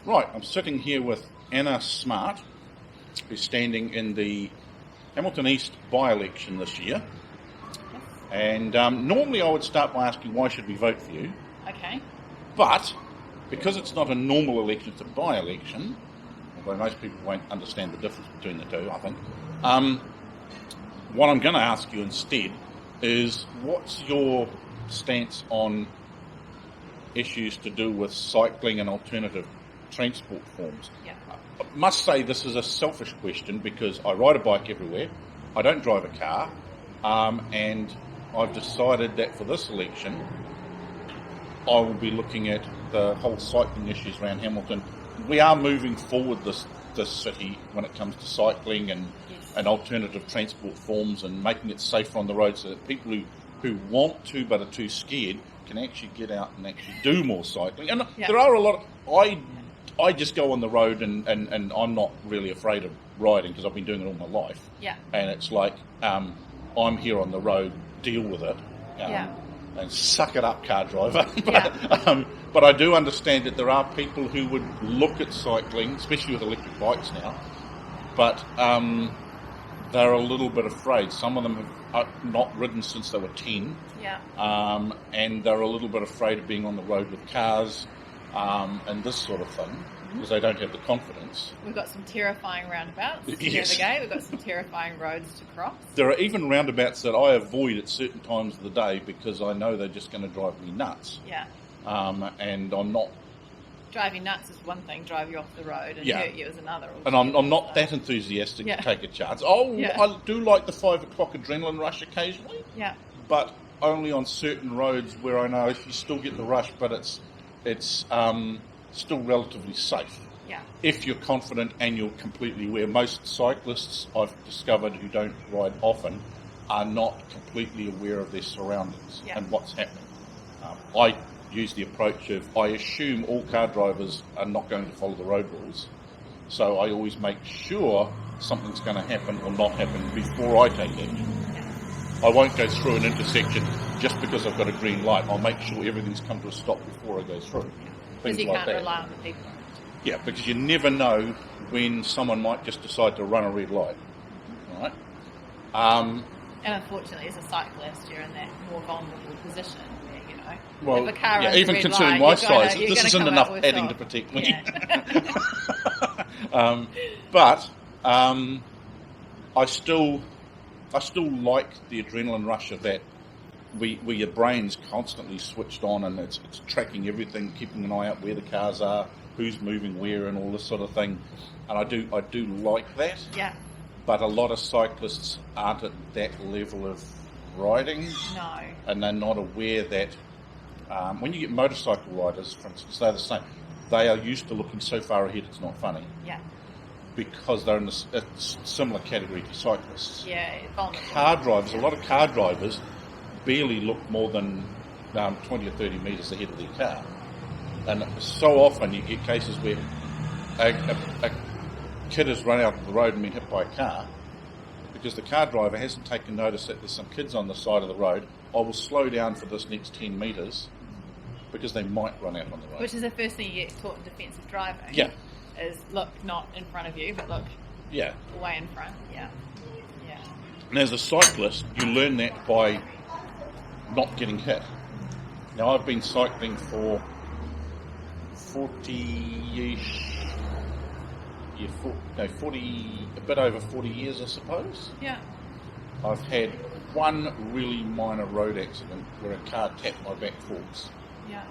Right, I'm sitting here with Anna Smart, who's standing in the Hamilton East by-election this year. And normally I would start by asking why should we vote for you, Okay. but because it's not a normal election, it's a by-election, although most people won't understand the difference between the two, I think. What I'm going to ask you instead is, what's your stance on issues to do with cycling and alternative transport forms? Yeah. I must say this is a selfish question because I ride a bike everywhere, I don't drive a car, and I've decided that for this election I will be looking at the whole cycling issues around Hamilton. We are moving forward this city when it comes to cycling and alternative transport forms and making it safer on the road so that people who want to but are too scared can actually get out and actually do more cycling. And there are a lot of... I just go on the road and I'm not really afraid of riding because I've been doing it all my life. Yeah. And it's like, I'm here on the road, deal with it. And suck it up, car driver. But I do understand that there are people who would look at cycling, especially with electric bikes now, but they're a little bit afraid. Some of them have not ridden since they were 10. Yeah. And they're a little bit afraid of being on the road with cars and this sort of thing because they don't have the confidence. We've got some terrifying roundabouts to Yes. navigate. We've got some terrifying roads to cross. There are even roundabouts that I avoid at certain times of the day because I know they're just going to drive me nuts. Yeah. And I'm not... Drive you nuts is one thing, drive you off the road and hurt you is another. And I'm not that enthusiastic to take a chance. I do like the 5 o'clock adrenaline rush occasionally. Yeah. But only on certain roads where I know if you still get the rush, but it's still relatively safe. Yeah. If you're confident and you're completely aware. Most cyclists I've discovered who don't ride often are not completely aware of their surroundings and what's happening. I use the approach of, I assume all car drivers are not going to follow the road rules, so I always make sure something's going to happen or not happen before I take action. I won't go through an intersection just because I've got a green light. I'll make sure everything's come to a stop before I go through. Because you can't rely on the people. Yeah, because you never know when someone might just decide to run a red light. Right? And unfortunately, as a cyclist, you're in that more vulnerable position where, if a car runs even a red considering light, my size, you're this isn't come enough up with padding to help. protect me. Yeah. But I still like the adrenaline rush of that, where your brain's constantly switched on and it's tracking everything, keeping an eye out where the cars are, who's moving where, and all this sort of thing. And I do like that. Yeah. But a lot of cyclists aren't at that level of riding. No. And they're not aware that when you get motorcycle riders, for instance, they're the same. They are used to looking so far ahead it's not funny. Yeah. Because they're in a similar category to cyclists. Yeah, vulnerable. Car drivers, a lot of car drivers barely look more than 20 or 30 metres ahead of their car. And so often you get cases where a kid has run out of the road and been hit by a car because the car driver hasn't taken notice that there's some kids on the side of the road. I will slow down for this next 10 metres because they might run out on the road. Which is the first thing you get taught in defensive driving. Yeah. Is look not in front of you, but look way in front. Yeah. Yeah. And as a cyclist, you learn that by not getting hit. Now, I've been cycling for 40-ish, 40, a bit over 40 years, I suppose. Yeah. I've had one really minor road accident where a car tapped my back forks. Yeah.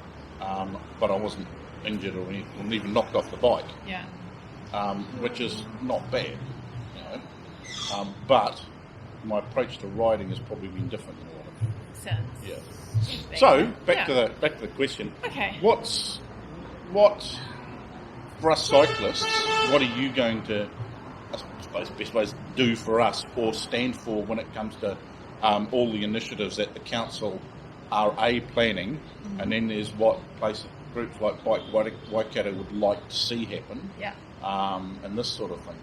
But I wasn't injured or even knocked off the bike. Yeah. Which is not bad, but my approach to riding has probably been different than a lot of Sense. Yeah. So back to the question. Okay. What for us cyclists? What are you going to, I suppose, best ways do for us or stand for when it comes to all the initiatives that the council are planning, and then there's what groups like Bike Waikato would like to see happen. Yeah. And this sort of thing.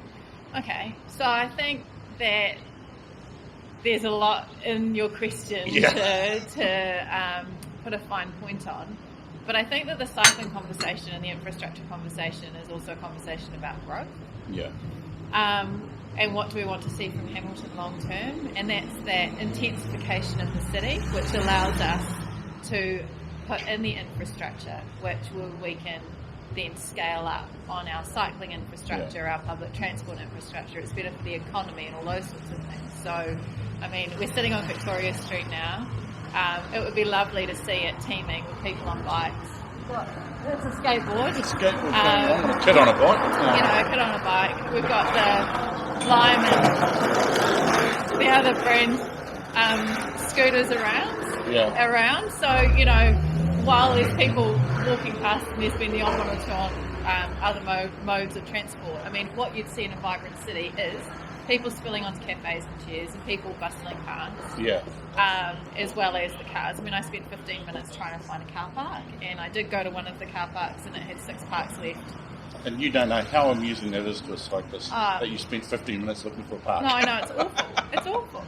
Okay, so I think that there's a lot in your question to put a fine point on. But I think that the cycling conversation and the infrastructure conversation is also a conversation about growth. Yeah. And what do we want to see from Hamilton long term? And that's that intensification of the city, which allows us to put in the infrastructure, which we can then scale up on our cycling infrastructure, our public transport infrastructure. It's better for the economy and all those sorts of things. So, I mean, we're sitting on Victoria Street now. It would be lovely to see it teeming with people on bikes. There's a skateboard. It's a skateboard going on. A kid on a bike. You know, a kid on a bike. We've got the Lime and the other friends scooters around. So, you know, while there's people walking past and there's been the odd one or two on other modes of transport, I mean, what you'd see in a vibrant city is people spilling onto cafes and chairs and people bustling past. Yeah. As well as the cars. I mean, I spent 15 minutes trying to find a car park, and I did go to one of the car parks and it had 6 parks left. And you don't know how amusing that is to a cyclist, that you spent 15 minutes looking for a park. No, I know, it's awful. It's awful.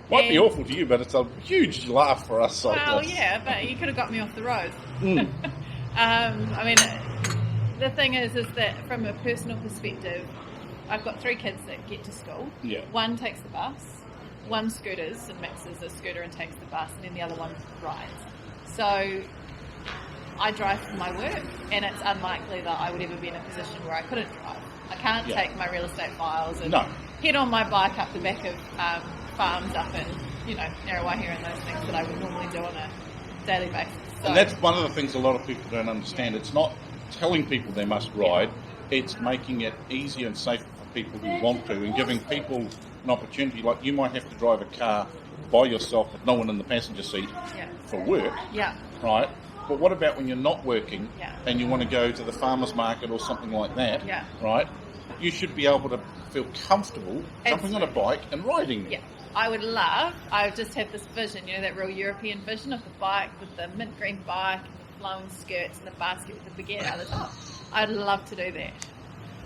Might be awful to you, but it's a huge laugh for us cyclists. Well, yeah, but you could have got me off the road. I mean, the thing is that from a personal perspective, I've got 3 kids that get to school. Yeah. One takes the bus, one scooters and mixes a scooter and takes the bus, and then the other one rides. So I drive for my work, and it's unlikely that I would ever be in a position where I couldn't drive. I can't take my real estate files and head on my bike up the back of farms up in, you know, Narrawahia and those things that I would normally do on a daily basis. So, and that's one of the things a lot of people don't understand. It's not telling people they must ride, it's making it easier and safer for people who want to, and giving people an opportunity. Like, you might have to drive a car by yourself with no one in the passenger seat for work, right? But what about when you're not working and you want to go to the farmer's market or something like that, right? You should be able to feel comfortable jumping on a bike and riding there. Yeah. I just have this vision, you know, that real European vision of the bike with the mint green bike and the flowing skirts and the basket with the baguette out the top. I'd love to do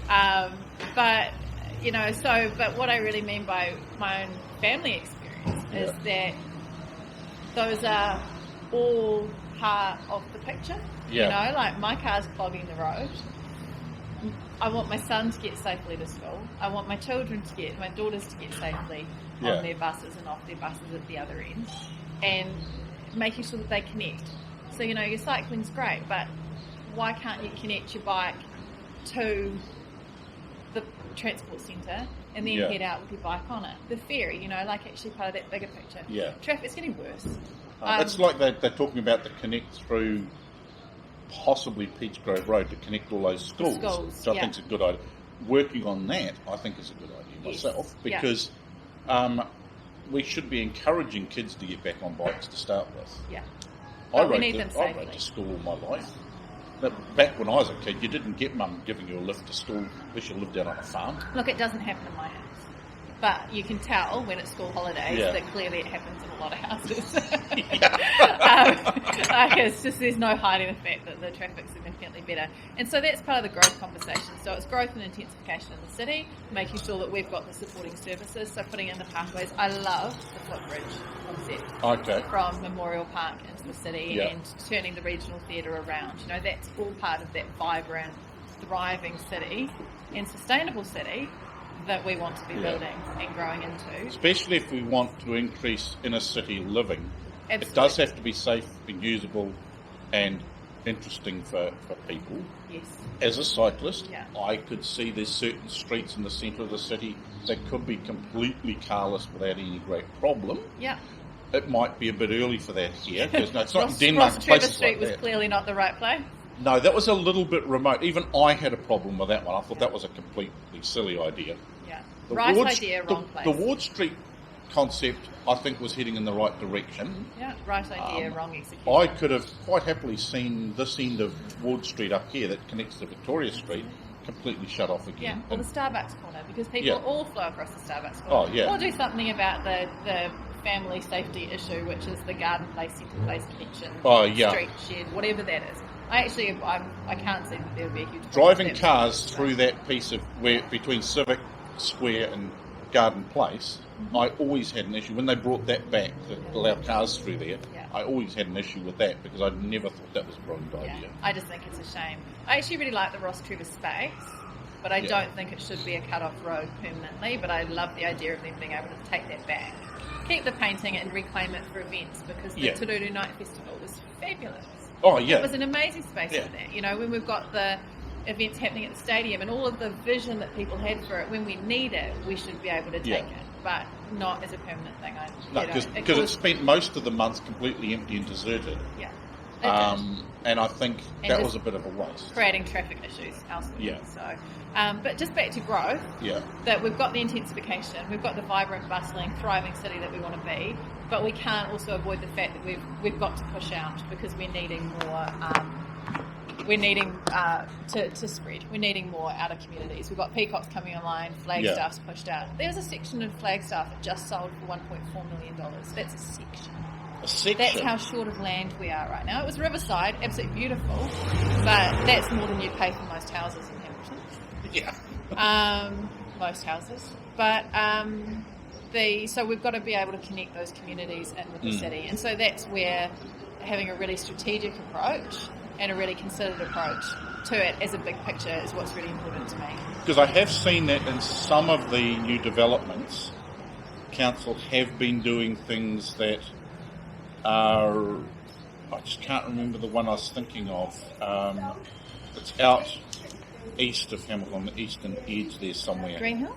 that. But, you know, but what I really mean by my own family experience is that those are all part of the picture. You know, like my car's clogging the road. I want my son to get safely to school. I want my daughters to get safely on their buses and off their buses at the other end, and making sure that they connect. So, you know, your cycling's great, but why can't you connect your bike to the transport centre and then head out with your bike on it? The ferry, you know, like actually part of that bigger picture. Yeah. Traffic's getting worse. It's like they're talking about the connect through possibly Peach Grove Road to connect all those schools, which I think is a good idea. Working on that, I think, is a good idea myself, because we should be encouraging kids to get back on bikes to start with. Yeah. I rode to school all my life. But back when I was a kid, you didn't get mum giving you a lift to school unless you lived out on a farm. Look, it doesn't happen in my house. But you can tell when it's school holidays that clearly it happens in a lot of houses. Like, it's just, there's no hiding the fact that the traffic's significantly better. And so that's part of the growth conversation. So it's growth and intensification in the city, making sure that we've got the supporting services, so putting in the pathways. I love the footbridge concept from Memorial Park into the city and turning the regional theatre around. You know, that's all part of that vibrant, thriving city and sustainable city that we want to be building and growing into. Especially if we want to increase inner city living. Absolutely. It does have to be safe and usable and interesting for people. Yes. As a cyclist, I could see there's certain streets in the centre of the city that could be completely carless without any great problem. Yeah. It might be a bit early for that here, because it's not in Denmark. Ross Trevor Street was clearly not the right place. No, that was a little bit remote. Even I had a problem with that one. I thought that was a completely silly idea. Yeah. Wrong place. The Ward Street concept, I think, was heading in the right direction. Yeah, right idea, wrong execution. I could have quite happily seen this end of Ward Street up here that connects to Victoria Street completely shut off again. Yeah, or the Starbucks corner, because people all flow across the Starbucks corner. Oh, yeah. Or do something about the family safety issue, which is the Garden Place, Centre Place connection, street shed, whatever that is. I can't see that there would be a huge problem. Driving cars through that piece of between Civic Square Garden Place, I always had an issue when they brought that back to allow cars through there. Yeah. I always had an issue with that because I never thought that was a brilliant Yeah, idea. I just think it's a shame. I actually really like the Ross Trevor space, but I don't think it should be a cut-off road permanently, but I love the idea of them being able to take that back. Keep the painting and reclaim it for events, because the Tuduru Night Festival was fabulous. Oh, yeah. It was an amazing space for that. You know, when we've got the events happening at the stadium and all of the vision that people had for it, when we need it, we should be able to take it, but not as a permanent thing. No, because it spent most of the month completely empty and deserted. Yeah. And I think that was a bit of a waste. Creating traffic issues elsewhere. Yeah. So, but just back to growth. Yeah. That we've got the intensification, we've got the vibrant, bustling, thriving city that we want to be, but we can't also avoid the fact that we've got to push out, because we're needing more. We're needing to spread. We're needing more out of communities. We've got Peacocks coming online. Flagstaff's pushed out. There's a section of Flagstaff that just sold for $1.4 million. That's a section. A section? That's how short of land we are right now. It was Riverside, absolutely beautiful, but that's more than you'd pay for most houses in Hamilton. Yeah. Most houses. But so we've got to be able to connect those communities in with the city. And so that's where having a really strategic approach and a really considered approach to it as a big picture is what's really important to me. Because I have seen that in some of the new developments, councils have been doing things that are, I just can't remember the one I was thinking of. It's out east of Hamilton, on the eastern edge there somewhere. Greenhill?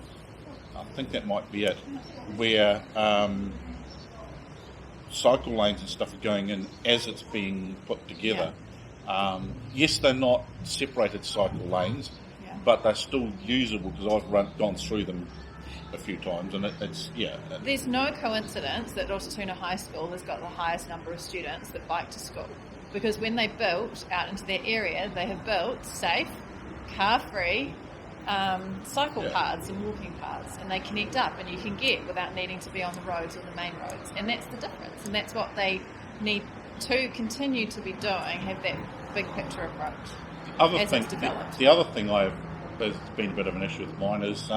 I think that might be it, where cycle lanes and stuff are going in as it's being put together. Yes, they're not separated cycle lanes, but they're still usable, because I've gone through them a few times, and it's. There's no coincidence that Rosatuna High School has got the highest number of students that bike to school, because when they built out into their area, they have built safe, car-free cycle paths and walking paths, and they connect up, and you can get without needing to be on the roads or the main roads, and that's the difference, and that's what they need to continue to be doing, have that big picture approach as it's developed. The other thing there's been a bit of an issue with mine is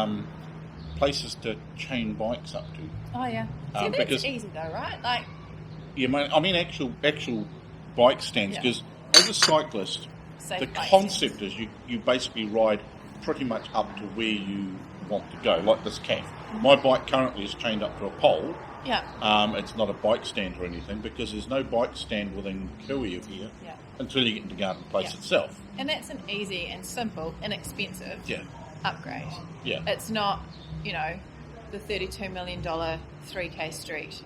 places to chain bikes up to. Oh yeah, see, that's easy though, right? Like, I mean actual bike stands, because as a cyclist, safe the bike concept stands. is you basically ride pretty much up to where you want to go, like this calf. My bike currently is chained up to a pole. Yeah. It's not a bike stand or anything, because there's no bike stand within Kiwi of here until you get into Garden Place itself. And that's an easy and simple, inexpensive upgrade. Yeah. It's not, the $32 million 3K street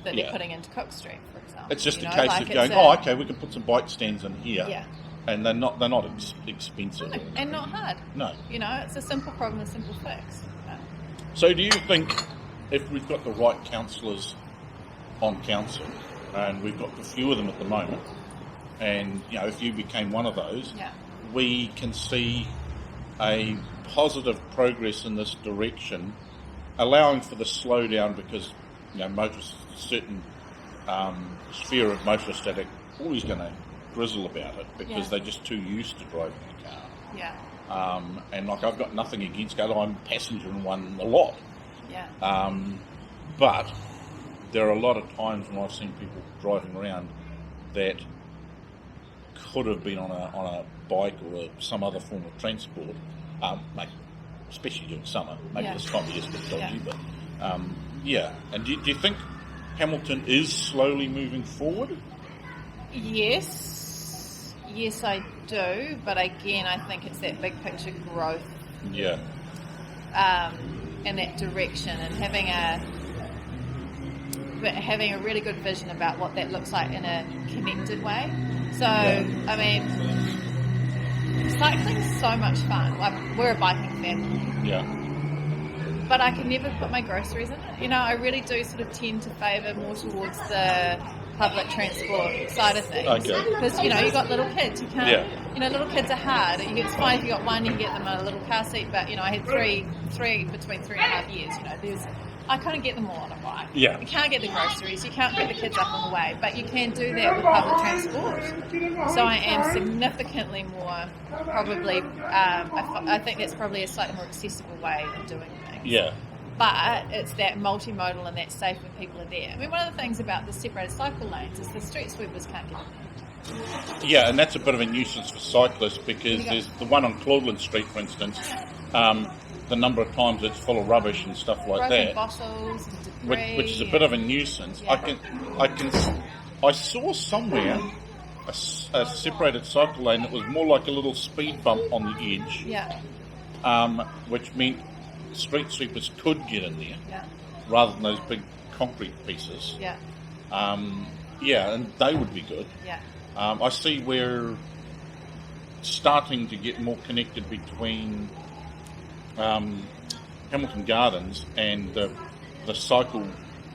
that they're putting into Cook Street, for example. It's just a case of going, okay, we can put some bike stands in here. Yeah. And they're not expensive. No, and not hard. No. It's a simple problem, a simple fix. So do you think, if we've got the right councillors on council, and we've got a few of them at the moment, and if you became one of those, we can see a positive progress in this direction, allowing for the slowdown, because motorists, a certain sphere of motorists that are always going to grizzle about it, because they're just too used to driving a car. Yeah. And I've got nothing against cars. I'm a passenger in one a lot. Yeah. But there are a lot of times when I've seen people driving around that could have been on a bike or some other form of transport, especially during summer. Maybe this time of year is a bit dodgy, but And do you think Hamilton is slowly moving forward? Yes, I do. But again, I think it's that big picture growth. Yeah. In that direction, and having a really good vision about what that looks like in a connected way. So, I mean, cycling's so much fun. We're a biking family. Yeah. But I can never put my groceries in it. I really do sort of tend to favour more towards the public transport side of things. Okay. Because, you've got little kids. You can't, little kids are hard. It's fine if you got one, you can get them in a little car seat. But, I had three between 3.5 years. I couldn't get them all on a bike. Yeah. You can't get the groceries. You can't pick the kids up on the way. But you can do that with public transport. So I am significantly more, probably, I think that's probably a slightly more accessible way of doing things. Yeah. but it's that multimodal and that safe when people are there. I mean, one of the things about the separated cycle lanes is the street sweepers can't get in there. Yeah, and that's a bit of a nuisance for cyclists because there's the one on Claudeland Street, for instance. The number of times it's full of rubbish and stuff like Broken that, bottles and debris. which is a bit of a nuisance. Yeah. I saw somewhere a separated cycle lane that was more like a little speed bump on the edge, Yeah, which meant street sweepers could get in there yeah, rather than those big concrete pieces. yeah, Yeah, and they would be good. yeah. I see we're starting to get more connected between Hamilton Gardens and the cycle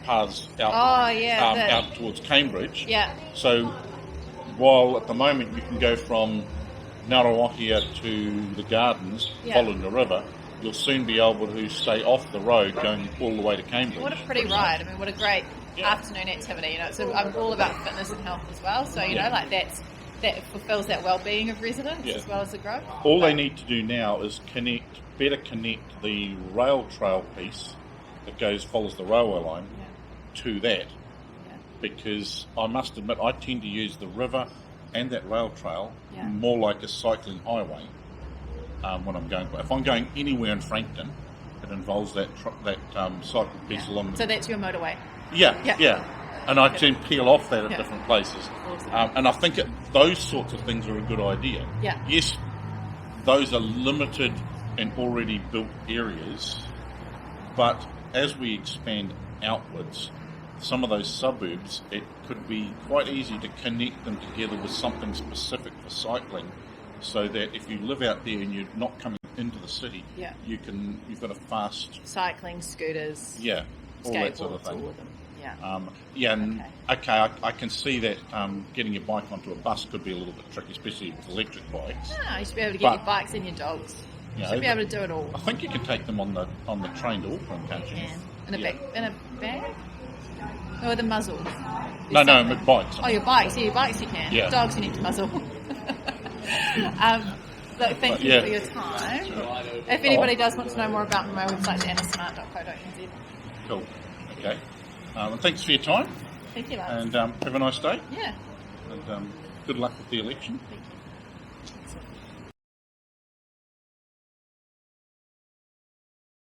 paths out Oh, yeah. out towards Cambridge. Yeah, So while at the moment you can go from Ngaruahia to the gardens Yeah. following the river, you'll soon be able to stay off the road going all the way to Cambridge. what a pretty ride. I mean, what a great Yeah. afternoon activity. You know, so I'm all about fitness and health as well. So, you Yeah. know, like that fulfills that well-being of residents Yeah. as well as the growth. All they But- need to do now is better connect the rail trail piece that follows the railway line Yeah, to that, yeah, because I must admit I tend to use the river and that rail trail Yeah. more like a cycling highway when I'm going. If I'm going anywhere in Frankton, it involves that cycle piece along. So that's your motorway. Yeah, Yeah. yeah. And I can peel off that at Yeah. different places. Awesome. And I think those sorts of things are a good idea. Yeah. Yes, those are limited and already built areas, but as we expand outwards, some of those suburbs, it could be quite easy to connect them together with something specific for cycling, so that if you live out there and you're not coming into the city, Yeah. you've got a fast, Cycling, scooters, all that sort of skateboards, all thing. of them. Yeah. And I can see that getting your bike onto a bus could be a little bit tricky, especially with electric bikes. Ah, you should be able to get But- your bikes and your dogs. You You know, should be able to do it all. I think you can take them on the train to Auckland, can't you? In a Yeah. bag? Or with a muzzle? No, Something. with bikes. Oh, your bikes. Yeah, your bikes you can. Yeah. Dogs you need to muzzle. Look, thank you Yeah. for your time. If anybody does want to know more about me, my website's annasmart.co.nz. Cool. Okay. And thanks for your time, Thank you, Lance. and have a nice day, Yeah. and good luck with the election. Thank you.